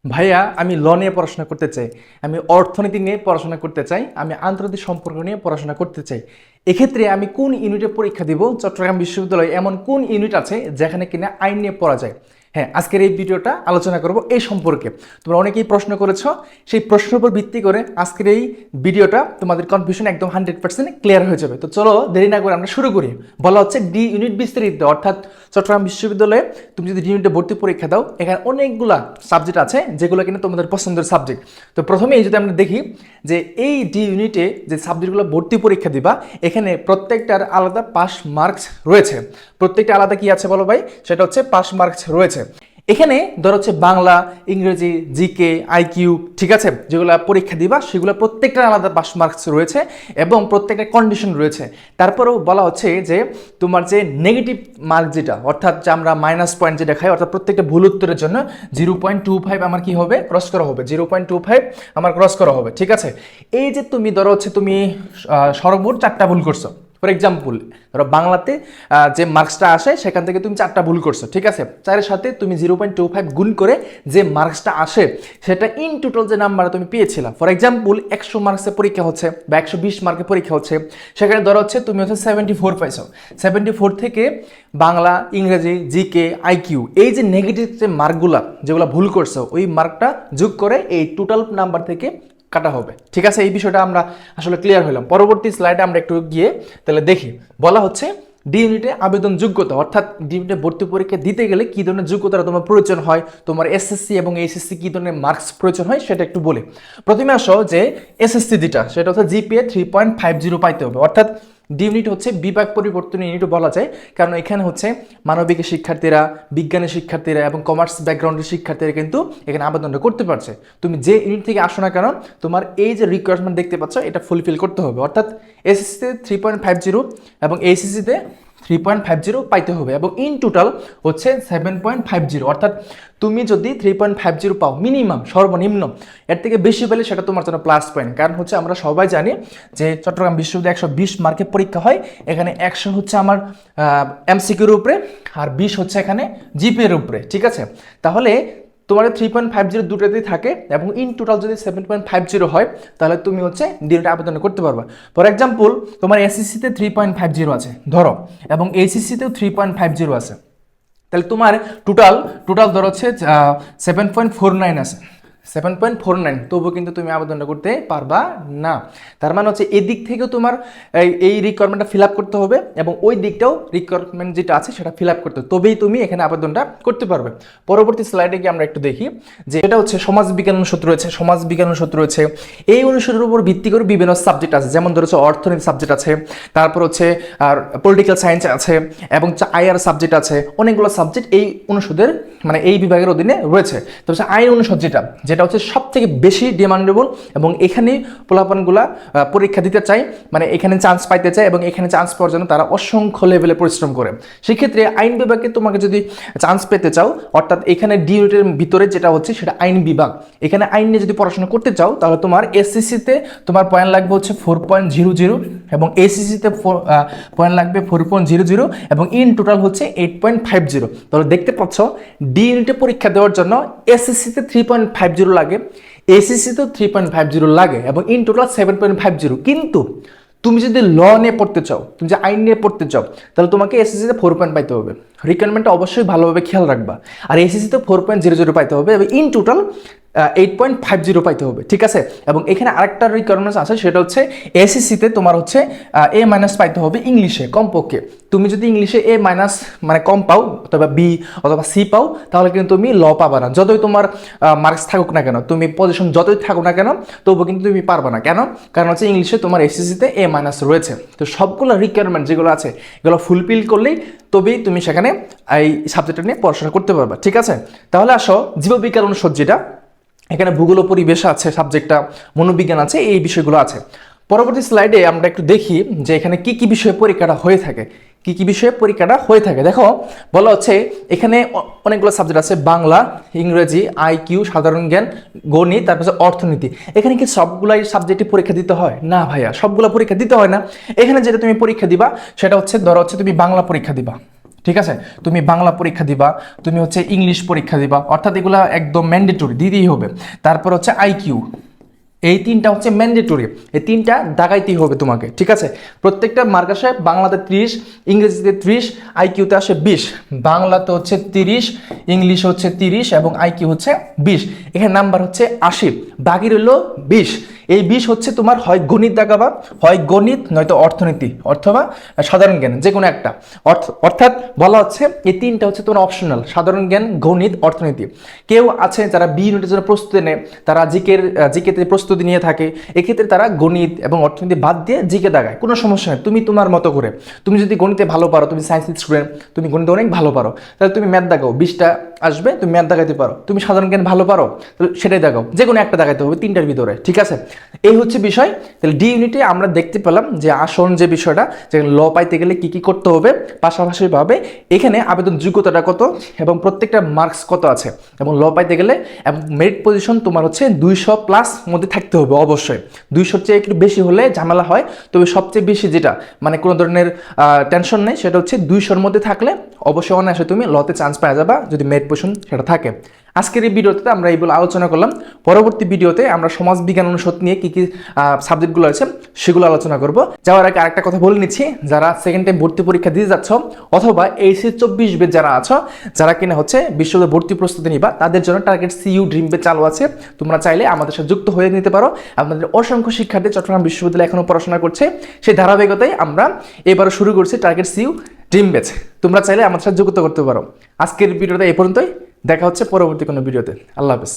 ভাইয়া আমি ল নিয়ে পড়াশোনা করতে চাই, আমি অর্থনীতি নিয়ে পড়াশোনা করতে চাই, আমি আন্তর্জাতিক সম্পর্ক নিয়ে পড়াশোনা করতে চাই। এক্ষেত্রে আমি কোন ইউনিটে পরীক্ষা দিব? চট্টগ্রাম বিশ্ববিদ্যালয়ে এমন কোন ইউনিট আছে যেখানে কিনা আইন নিয়ে পড়া যায়? হ্যাঁ, আজকের এই ভিডিওটা আলোচনা করব এই সম্পর্কে। তোমরা অনেকেই প্রশ্ন করেছো, সেই প্রশ্নের উপর ভিত্তি করে আজকের এই ভিডিওটা তোমাদের কনফিউশন একদম 100% ক্লিয়ার হয়ে যাবে। তো চলো দেরি না করে আমরা শুরু করি। বলা হচ্ছে ডি ইউনিট বিস্তারিত, অর্থাৎ চট্টগ্রাম বিশ্ববিদ্যালয়ে তুমি যদি ডি ইউনিটে ভর্তি পরীক্ষা দাও, এখানে অনেকগুলা সাবজেক্ট আছে যেগুলো কিনা তোমাদের পছন্দের সাবজেক্ট। তো প্রথমেই যদি আমরা দেখি যে এই ডি ইউনিটে যে সাবজেক্টগুলো ভর্তি পরীক্ষা দিবা, এখানে প্রত্যেকটার আলাদা পাস মার্কস রয়েছে। প্রত্যেকটা আলাদা কি আছে বলো ভাই? সেটা হচ্ছে পাস মার্কস রয়েছে। এখানে ধর হচ্ছে বাংলা, ইংরেজি, জিকে, আইকিউ, ঠিক আছে, যেগুলো পরীক্ষা দিবা সেগুলো প্রত্যেকটা আলাদা পাস মার্কস রয়েছে এবং প্রত্যেকটা কন্ডিশন রয়েছে। তারপরেও বলা হচ্ছে যে তোমার যে নেগেটিভ মার্ক যেটা, অর্থাৎ যে আমরা মাইনাস পয়েন্ট যেটা খাই, অর্থাৎ প্রত্যেকটা ভুল উত্তরের জন্য 0.25 আমার কি হবে? ক্রস করা হবে। 0.25 আমার ক্রস করা হবে, ঠিক আছে। এই যে তুমি ধরো হচ্ছে তুমি সর্বমোট 4টা ভুল করছো, ফর এক্সাম্পল ধরো বাংলাতে যে মার্কসটা আসে সেখান থেকে তুমি 4টা ভুল করছো, ঠিক আছে। 4-এর সাথে তুমি 0.25 গুণ করে যে মার্কসটা আসে সেটা ইন টোটাল যে নাম্বার তুমি পেয়েছিলা, ফর এক্সাম্পল 100 মার্কসের পরীক্ষা হচ্ছে বা 120 মার্কের পরীক্ষা হচ্ছে, সেখানে ধরো হচ্ছে তুমি হচ্ছে 74 পাইছো। 74 থেকে বাংলা, ইংরেজি, জিকে, আইকিউ, এই যে নেগেটিভ যে মার্কগুলা যেগুলো ভুল করছো, ওই মার্কটা যোগ করে এই টোটাল নাম্বার থেকে কাটা হবে, ঠিক আছে। এই বিষয়টা আমরা আসলে ক্লিয়ার হলাম। পরবর্তী স্লাইডে আমরা একটু গিয়ে তাহলে দেখি। বলা হচ্ছে ডি ইউনিটে আবেদন যোগ্যতা, অর্থাৎ ডি ইউনিটে ভর্তি পরীক্ষা দিতে গেলে কি ধরনের যোগ্যতা তোমার প্রয়োজন হয়, তোমার এসএসসি এবং এইচএসসি কি ধরনের মার্কস প্রয়োজন হয় সেটা একটু বলি। প্রথমে আসো যে এসএসসি যেটা, সেটা হচ্ছে জিপিএ 3.50 পাইতে হবে। অর্থাৎ ডি ইউনিট হচ্ছে বিভাগ পরিবর্তন ইউনিটও বলা যায়, কারণ এখানে হচ্ছে মানবিকের শিক্ষার্থীরা, বিজ্ঞানের শিক্ষার্থীরা এবং কমার্স ব্যাকগ্রাউন্ডের শিক্ষার্থীরা কিন্তু এখানে আবেদনটা করতে পারছে। তুমি যে ইউনিট থেকে আসো না কেন, তোমার এই যে রিকোয়ারমেন্ট দেখতে পাচ্ছ এটা ফুলফিল করতে হবে। অর্থাৎ এসএসসিতে 3.50 এবং এইচএসসিতে 3.50 পাইতে হবে এবং ইন টোটাল হচ্ছে 7.50। অর্থাৎ তুমি যদি 3.50 পাও মিনিমাম, সর্বনিম্ন, এর থেকে বেশি পেলে সেটা তোমার জন্য প্লাস পয়েন্ট। কারণ হচ্ছে আমরা সবাই জানি যে চট্টগ্রাম বিশ্ববিদ্যালয়ে 120 মার্কের পরীক্ষা হয়, এখানে 100 হচ্ছে আমার এমসিকিউর উপরে আর 20 হচ্ছে এখানে জিপিএর উপরে, ঠিক আছে। তাহলে তোমার 3.50 দুটোতেই থাকে এবং ইন টোটাল যদি 7.50 হয় তাহলে তুমি হচ্ছে ডিএলটা আবেদন করতে পারবা। ফর এক্সাম্পল তোমার এসএসসিতে 3.50 আছে ধরো এবং এইচএসসিতেও 3.50 আছে, তাহলে তোমার টোটাল টোটাল ধরো হচ্ছে 7.49 আছে। 7.49 তবুও কিন্তু তুমি আবেদনটা করতে পারবা না। তার মানে হচ্ছে এদিক থেকেও তোমার এই রিকোয়ারমেন্টটা ফিল আপ করতে হবে এবং ওই দিকটাও রিকোয়ারমেন্ট যেটা আছে সেটা ফিল আপ করতে হবে, তবেই তুমি এখানে আবেদনটা করতে পারবে। পরবর্তী স্লাইডে গিয়ে আমরা একটু দেখি যে এটা হচ্ছে সমাজ বিজ্ঞান অনুষদ রয়েছে। সমাজ বিজ্ঞান অনুষদ রয়েছে, এই অনুষদের উপর ভিত্তি করে বিভিন্ন সাবজেক্ট আছে, যেমন ধরো হচ্ছে অর্থনীতি সাবজেক্ট আছে, তারপর হচ্ছে আর পলিটিক্যাল সায়েন্স আছে এবং আইআর সাবজেক্ট আছে। অনেকগুলো সাবজেক্ট এই অনুষদের মানে এই বিভাগের অধীনে রয়েছে। তো হচ্ছে আইন অনুষদ যেটা যেটা হচ্ছে সব থেকে বেশি ডিমান্ডেবল এবং এখানে পোলাপানগুলা পরীক্ষা দিতে চায়, মানে এখানে চান্স পাইতে চায় এবং এখানে চান্স পাওয়ার জন্য তারা অসংখ্য লেভেলে পরিশ্রম করে। সেক্ষেত্রে আইন বিভাগে তোমাকে যদি চান্স পেতে চাও, অর্থাৎ এখানে ডি ইউনিটের ভিতরে যেটা হচ্ছে সেটা আইন বিভাগ, এখানে আইন নিয়ে যদি পড়াশোনা করতে চাও তাহলে তোমার এসএসসিতে তোমার পয়েন্ট লাগবে হচ্ছে 4.00 এবং এইচএসসিতে পয়েন্ট লাগবে 4.00 এবং ইন টোটাল হচ্ছে 8.50। তাহলে দেখতে পাচ্ছ ডি ইউনিটে পরীক্ষা দেওয়ার জন্য এসএসসিতে 3.50 লাগে, এইচএসসিতেও 3.50 লাগে এবং ইন টোটাল 7.50। কিন্তু তুমি যদি ল নিয়ে পড়তে চাও, তুমি যে আইন নিয়ে পড়তে চাও, তাহলে তোমাকে এসএসসিতে 4 পয়েন্ট পাইতে হবে। রিকোয়ারমেন্টটা অবশ্যই ভালোভাবে খেয়াল রাখবা। আর এসএসসিতে 4.00 পাইতে হবে এবং ইন টোটাল 8.50 পাইতে হবে, ঠিক আছে। এবং এখানে আরেকটা রিকোয়ারমেন্টস আছে, সেটা হচ্ছে এসএসসিতে তোমার হচ্ছে এ মাইনাস পাইতে হবে ইংলিশে কমপক্ষে। তুমি যদি ইংলিশে এ মাইনাস মানে কম পাও অথবা বি অথবা সি পাও তাহলে কিন্তু তুমি ল পাবা না। যতই তোমার মার্কস থাকুক না কেন, তুমি পজিশন যতই থাকুক না কেন, তবুও কিন্তু তুমি পারবা না। কেন? কারণ হচ্ছে ইংলিশে তোমার এসএসসিতে এ মাইনাস রয়েছে। তো সবগুলো রিকোয়ারমেন্ট যেগুলো আছে এগুলো ফুলফিল করলেই তবেই তুমি সেখানে এই সাবজেক্টটা নিয়ে পড়াশোনা করতে পারবা, ঠিক আছে। তাহলে আসো জীববিজ্ঞান অনুষদ যেটা, এখানে ভূগোল ও পরিবেশ আছে সাবজেক্টটা, মনোবিজ্ঞান আছে, এই বিষয়গুলো আছে। পরবর্তী স্লাইডে আমরা একটু দেখি যে এখানে কি কি বিষয়ে পরীক্ষাটা হয়ে থাকে, কি কি বিষয়ে পরীক্ষাটা হয়ে থাকে। দেখো বলা হচ্ছে এখানে অনেকগুলো সাবজেক্ট আছে, বাংলা, ইংরেজি, আইকিউ, সাধারণ জ্ঞান, গণিত, তারপর অর্থনীতি। এখানে কি সবগুলাই সাবজেক্টে পরীক্ষা দিতে হয়? না ভাইয়া, সবগুলো পরীক্ষা দিতে হয় না। এখানে যেটা তুমি পরীক্ষা দিবা সেটা হচ্ছে ধরো হচ্ছে তুমি বাংলা পরীক্ষা দিবা, ঠিক আছে, তুমি বাংলা পরীক্ষা দিবা, তুমি হচ্ছে ইংলিশ পরীক্ষা দিবা, অর্থাৎ এগুলো একদম ম্যান্ডেটরি দিতেই হবে। তারপর হচ্ছে আইকিউ, এই তিনটা হচ্ছে ম্যান্ডেটরি, এই তিনটা দাগাইতেই হবে তোমাকে। ঠিক আছে, প্রত্যেকটা মার্ক আসে বাংলাতে 30, ইংরেজিতে 30, আইকিউতে আসে 20। বাংলাতে হচ্ছে 30, ইংলিশ হচ্ছে 30 এবং আইকিউ হচ্ছে 20। এখানে নাম্বার হচ্ছে 80, বাকি রইল 20। এই 20 হচ্ছে তোমার হয় গণিত দাগাবা, হয় গণিত নয়তো অর্থনীতি অথবা সাধারণ জ্ঞান, যে কোনো একটা। অর্থাৎ বলা হচ্ছে এই তিনটা হচ্ছে তোমার অপশনাল, সাধারণ জ্ঞান, গণিত, অর্থনীতি। কেউ আছে যারা বি ইউনিটের জন্য প্রস্তুতি নেয়, তারা জিকেতে প্রস্তুতি নিয়ে থাকে, এক্ষেত্রে তারা গণিত এবং অর্থনীতি বাদ দিয়ে জিকে দাগায়, কোনো সমস্যা নেই। তুমি তোমার মতো করে, তুমি যদি গণিতে ভালো পারো, তুমি সায়েন্স স্টুডেন্ট, তুমি গণিতে অনেক ভালো পারো, তাহলে তুমি ম্যাথ দাগাও, 20টা আসবে, তুমি ম্যাথ দাগাইতে পারো। তুমি সাধারণ জ্ঞান ভালো পারো, তাহলে সেটাই দাগাও, যে কোনো একটা দাগাইতে হবে তিনটার ভিতরে। ঠিক আছে, এই হচ্ছে বিষয়। তাহলে ডি ইউনিটে আমরা দেখতে পেলাম যে আসল যে বিষয়টা, যে ল পাইতে গেলে কি কি করতে হবে, পাশাপাশিভাবে এখানে আবেদন যোগ্যতাটা কত এবং প্রত্যেকটা মার্কস কত আছে, এবং ল পাইতে গেলে এবং মেরিট পজিশন তোমার হচ্ছে 200+ মধ্যে থাকতে হবে অবশ্যই। 200-র চেয়ে একটু বেশি হলে ঝামেলা হয়, তবে সবচেয়ে বেশি যেটা মানে কোনো ধরনের টেনশন নেই, সেটা হচ্ছে 200-র মধ্যে থাকলে অবশ্যই অনায়াসে তুমি লতে চান্স পাওয়া যাবা, যদি মেরিট পজিশন সেটা থাকে। আজকের এই ভিডিওতে আমরা এইগুলো আলোচনা করলাম। পরবর্তী ভিডিওতে আমরা সমাজ বিজ্ঞান অনুষদ নিয়ে কি কি সাবজেক্টগুলো আছে সেগুলো আলোচনা করব। যাওয়ার আগে আরেকটা কথা বলে নিচ্ছি, যারা সেকেন্ড টাইম ভর্তি পরীক্ষা দিয়ে যাচ্ছ অথবা এইচএস 24 ব্যাচ যারা আছো, যারা কিনা হচ্ছে বিশ্ববিদ্যালয় ভর্তি প্রস্তুতি নিবা, তাদের জন্য টার্গেট সিইউ ড্রিম ব্যাচ চালু আছে। তোমরা চাইলে আমাদের সাথে যুক্ত হয়ে নিতে পারো। আমাদের অসংখ্য শিক্ষার্থী চট্টগ্রাম বিশ্ববিদ্যালয়ে এখনো পড়াশোনা করছে, সেই ধারাবাহিকতায় আমরা এবারও শুরু করছি টার্গেট সিইউ ড্রিম ব্যাচ। তোমরা চাইলে আমাদের সাথে যুক্ত করতে পারো। আজকের ভিডিওটা এই পর্যন্তই, দেখা হচ্ছে পরবর্তী কোনো ভিডিওতে। আল্লাহ হাফেজ।